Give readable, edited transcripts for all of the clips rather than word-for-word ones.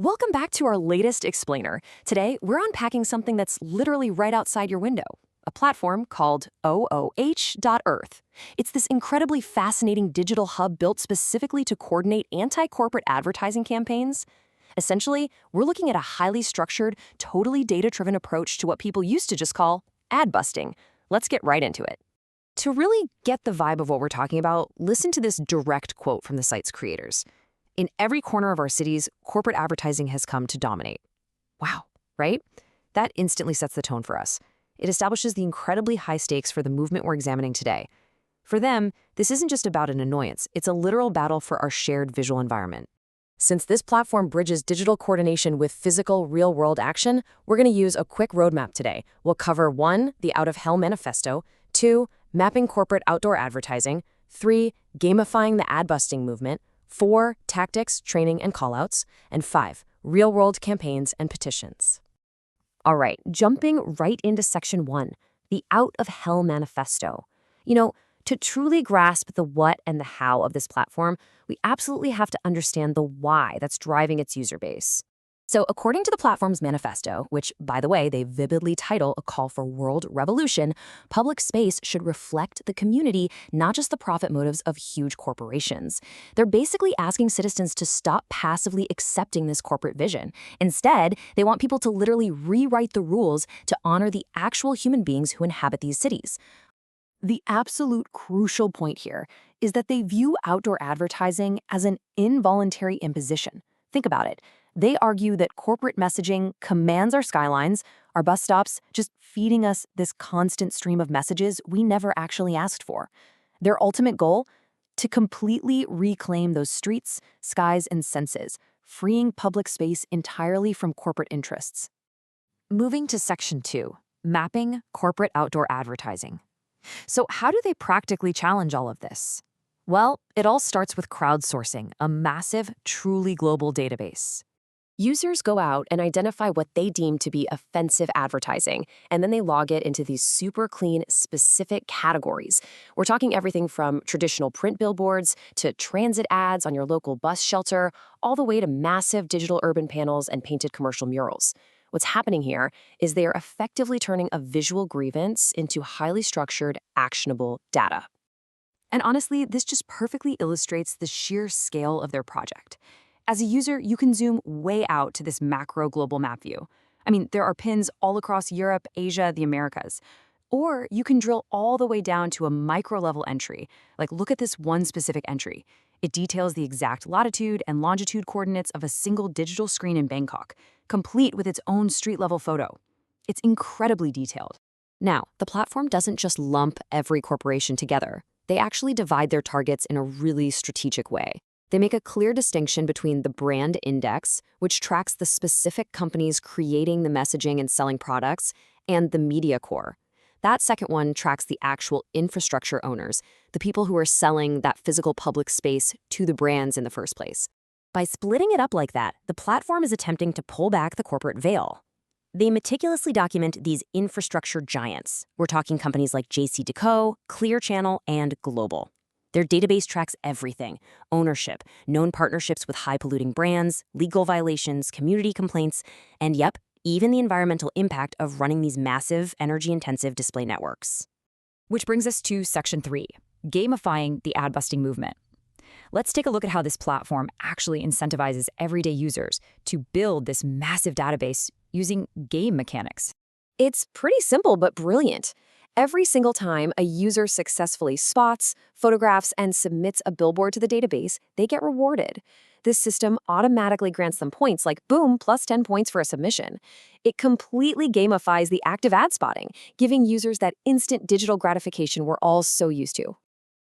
Welcome back to our latest explainer. Today, we're unpacking something that's literally right outside your window, a platform called OOH.Earth. It's this incredibly fascinating digital hub built specifically to coordinate anti-corporate advertising campaigns. Essentially, we're looking at a highly structured, totally data-driven approach to what people used to just call ad busting. Let's get right into it. To really get the vibe of what we're talking about, listen to this direct quote from the site's creators. In every corner of our cities, corporate advertising has come to dominate. Wow, right? That instantly sets the tone for us. It establishes the incredibly high stakes for the movement we're examining today. For them, this isn't just about an annoyance, it's a literal battle for our shared visual environment. Since this platform bridges digital coordination with physical, real-world action, we're going to use a quick roadmap today. We'll cover 1, the Out of Hell Manifesto, 2, mapping corporate outdoor advertising, 3, gamifying the ad-busting movement, 4, tactics, training, and callouts, and 5, real-world campaigns and petitions. All right, jumping right into section 1, the Out of Hell Manifesto. To truly grasp the what and the how of this platform, we absolutely have to understand the why that's driving its user base. So according to the platform's manifesto, which, by the way, they vividly title a call for world revolution, public space should reflect the community, not just the profit motives of huge corporations. They're basically asking citizens to stop passively accepting this corporate vision. Instead, they want people to literally rewrite the rules to honor the actual human beings who inhabit these cities. The absolute crucial point here is that they view outdoor advertising as an involuntary imposition. Think about it. They argue that corporate messaging commands our skylines, our bus stops, just feeding us this constant stream of messages we never actually asked for. Their ultimate goal? To completely reclaim those streets, skies, and senses, freeing public space entirely from corporate interests. Moving to section 2, mapping corporate outdoor advertising. So how do they practically challenge all of this? Well, it all starts with crowdsourcing, a massive, truly global database. Users go out and identify what they deem to be offensive advertising, and then they log it into these super clean, specific categories. We're talking everything from traditional print billboards to transit ads on your local bus shelter, all the way to massive digital urban panels and painted commercial murals. What's happening here is they are effectively turning a visual grievance into highly structured, actionable data. And honestly, this just perfectly illustrates the sheer scale of their project. As a user, you can zoom way out to this macro global map view. There are pins all across Europe, Asia, the Americas. Or you can drill all the way down to a micro-level entry. Like, look at this one specific entry. It details the exact latitude and longitude coordinates of a single digital screen in Bangkok, complete with its own street-level photo. It's incredibly detailed. Now, the platform doesn't just lump every corporation together. They actually divide their targets in a really strategic way. They make a clear distinction between the brand index, which tracks the specific companies creating the messaging and selling products, and the media core. That second one tracks the actual infrastructure owners, the people who are selling that physical public space to the brands in the first place. By splitting it up like that, the platform is attempting to pull back the corporate veil. They meticulously document these infrastructure giants. We're talking companies like JCDecaux, Clear Channel, and Global. Their database tracks everything: ownership, known partnerships with high-polluting brands, legal violations, community complaints, and yep, even the environmental impact of running these massive, energy-intensive display networks. Which brings us to section 3, gamifying the ad-busting movement. Let's take a look at how this platform actually incentivizes everyday users to build this massive database using game mechanics. It's pretty simple but brilliant. Every single time a user successfully spots, photographs, and submits a billboard to the database, they get rewarded. This system automatically grants them points like, boom, plus 10 points for a submission. It completely gamifies the active ad spotting, giving users that instant digital gratification we're all so used to.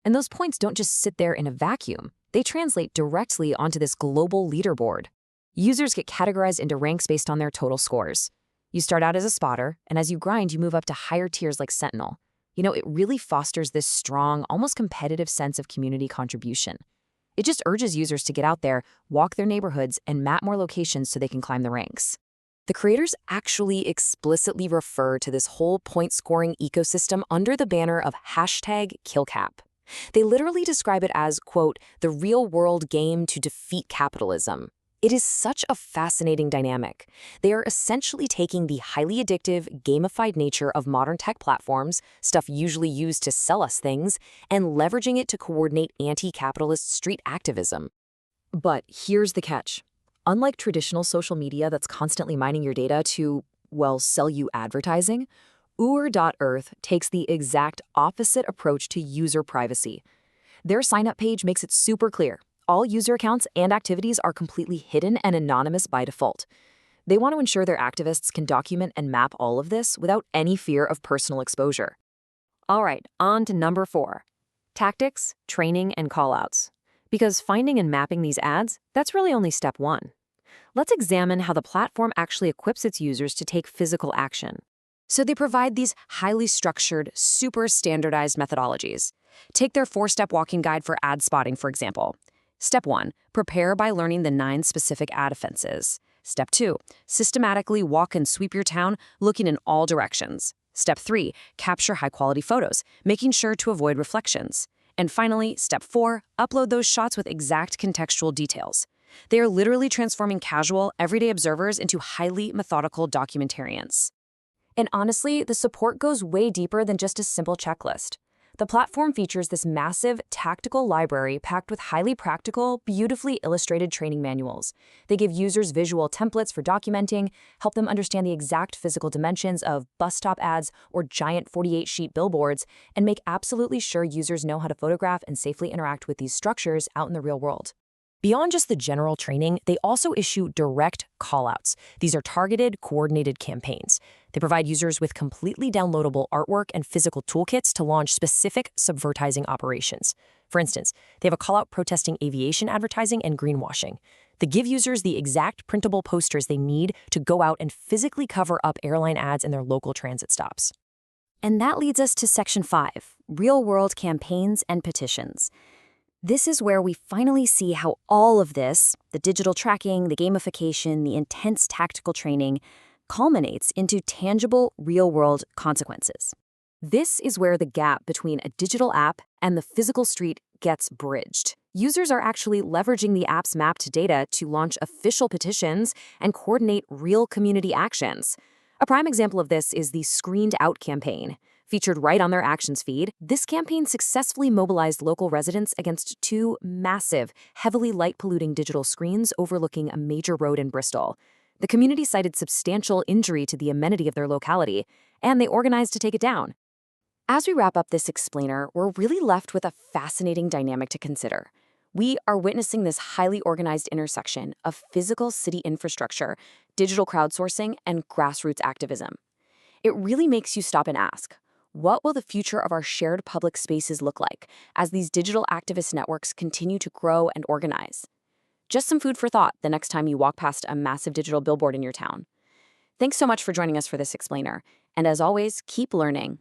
And those points don't just sit there in a vacuum. They translate directly onto this global leaderboard. Users get categorized into ranks based on their total scores. You start out as a spotter, and as you grind, you move up to higher tiers like Sentinel. It really fosters this strong, almost competitive sense of community contribution. It just urges users to get out there, walk their neighborhoods, and map more locations so they can climb the ranks. The creators actually explicitly refer to this whole point-scoring ecosystem under the banner of #KillCap. They literally describe it as, quote, the real-world game to defeat capitalism. It is such a fascinating dynamic. They are essentially taking the highly addictive, gamified nature of modern tech platforms, stuff usually used to sell us things, and leveraging it to coordinate anti-capitalist street activism. But here's the catch. Unlike traditional social media that's constantly mining your data to, well, sell you advertising, Ur.Earth takes the exact opposite approach to user privacy. Their sign-up page makes it super clear. All user accounts and activities are completely hidden and anonymous by default. They want to ensure their activists can document and map all of this without any fear of personal exposure. All right, on to number 4. Tactics, training, and callouts. Because finding and mapping these ads, that's really only step 1. Let's examine how the platform actually equips its users to take physical action. So they provide these highly structured, super standardized methodologies. Take their 4-step walking guide for ad spotting, for example. Step 1, prepare by learning the 9 specific ad offenses. Step 2, systematically walk and sweep your town, looking in all directions. Step 3, capture high-quality photos, making sure to avoid reflections. And finally, step 4, upload those shots with exact contextual details. They are literally transforming casual, everyday observers into highly methodical documentarians. And honestly, the support goes way deeper than just a simple checklist. The platform features this massive, tactical library packed with highly practical, beautifully illustrated training manuals. They give users visual templates for documenting, help them understand the exact physical dimensions of bus stop ads or giant 48-sheet billboards, and make absolutely sure users know how to photograph and safely interact with these structures out in the real world. Beyond just the general training, they also issue direct callouts. These are targeted, coordinated campaigns. They provide users with completely downloadable artwork and physical toolkits to launch specific subvertising operations. For instance, they have a callout protesting aviation advertising and greenwashing. They give users the exact printable posters they need to go out and physically cover up airline ads in their local transit stops. And that leads us to Section 5, Real-World Campaigns and Petitions. This is where we finally see how all of this, the digital tracking, the gamification, the intense tactical training, culminates into tangible, real-world consequences. This is where the gap between a digital app and the physical street gets bridged. Users are actually leveraging the app's mapped data to launch official petitions and coordinate real community actions. A prime example of this is the Screened Out campaign. Featured right on their actions feed, this campaign successfully mobilized local residents against 2 massive, heavily light-polluting digital screens overlooking a major road in Bristol. The community cited substantial injury to the amenity of their locality, and they organized to take it down. As we wrap up this explainer, we're really left with a fascinating dynamic to consider. We are witnessing this highly organized intersection of physical city infrastructure, digital crowdsourcing, and grassroots activism. It really makes you stop and ask, what will the future of our shared public spaces look like as these digital activist networks continue to grow and organize? Just some food for thought the next time you walk past a massive digital billboard in your town. Thanks so much for joining us for this explainer, and as always, keep learning.